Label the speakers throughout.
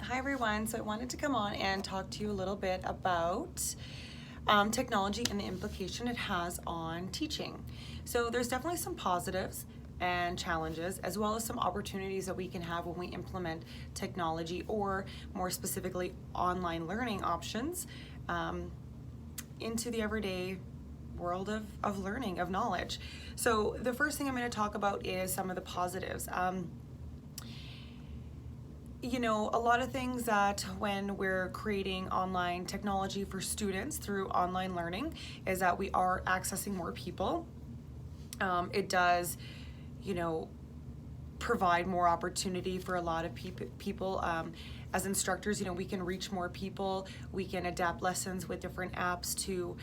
Speaker 1: Hi everyone. So I wanted to come on and talk to you a little bit about technology and the implication it has on teaching. So there's definitely some positives and challenges, as well as some opportunities that we can have when we implement technology, or more specifically online learning options, into the everyday world of learning, of knowledge. So the first thing I'm going to talk about is some of the positives. A lot of things that when we're creating online technology for students through online learning is that we are accessing more people. It does, provide more opportunity for a lot of people. As instructors, we can reach more people. We can adapt lessons with different apps to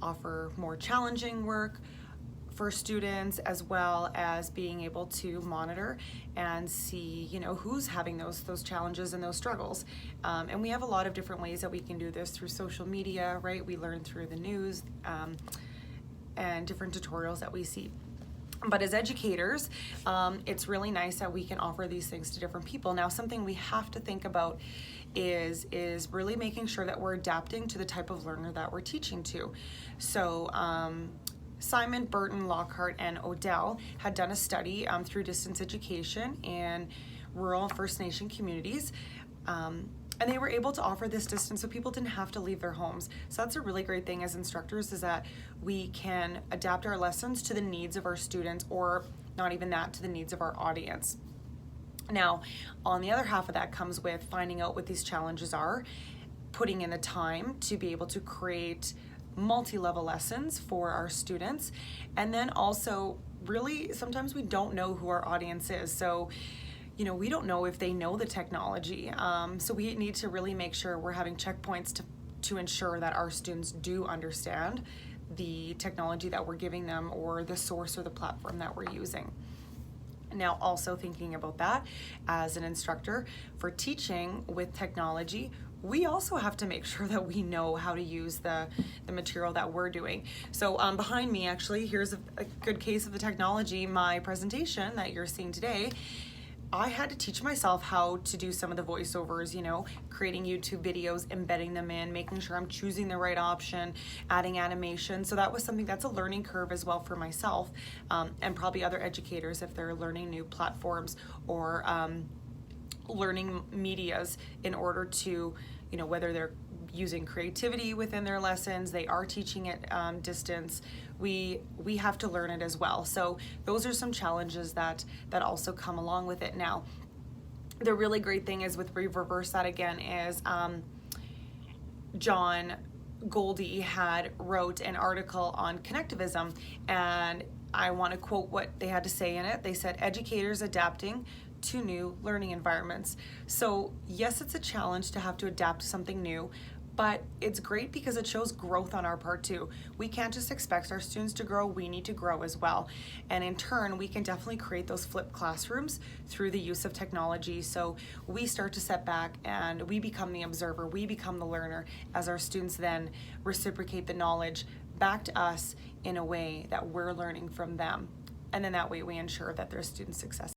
Speaker 1: offer more challenging work for students, as well as being able to monitor and see who's having those challenges and those struggles. And we have a lot of different ways that we can do this through social media, right? We learn through the news and different tutorials that we see. But as educators, it's really nice that we can offer these things to different people. Now, something we have to think about is really making sure that we're adapting to the type of learner that we're teaching to. So Simon, Burton, Lockhart, and Odell had done a study through distance education in rural First Nation communities. And they were able to offer this distance so people didn't have to leave their homes. So that's a really great thing as instructors, is that we can adapt our lessons to the needs of our students, or not even that, to the needs of our audience. Now, on the other half of that comes with finding out what these challenges are, putting in the time to be able to create multi-level lessons for our students, and then also really sometimes we don't know who our audience is. So we don't know if they know the technology. So we need to really make sure we're having checkpoints to ensure that our students do understand the technology that we're giving them, or the source or the platform that we're using. Now, also thinking about that as an instructor for teaching with technology, we also have to make sure that we know how to use the material that we're doing. So behind me, actually, here's a good case of the technology. My presentation that you're seeing today, I had to teach myself how to do some of the voiceovers, creating YouTube videos, embedding them in, making sure I'm choosing the right option, adding animation. So that was something that's a learning curve as well for myself, and probably other educators if they're learning new platforms or learning medias in order to, whether they're using creativity within their lessons, they are teaching it distance, we have to learn it as well. So those are some challenges that also come along with it. Now, the really great thing is, with reverse that again, is John Goldie had wrote an article on connectivism, and I want to quote what they had to say in it. They said, "Educators adapting to new learning environments." So yes, it's a challenge to have to adapt to something new, but it's great because it shows growth on our part too. We can't just expect our students to grow, we need to grow as well. And in turn, we can definitely create those flipped classrooms through the use of technology. So we start to set back and we become the observer, we become the learner, as our students then reciprocate the knowledge back to us in a way that we're learning from them. And then that way we ensure that their student success.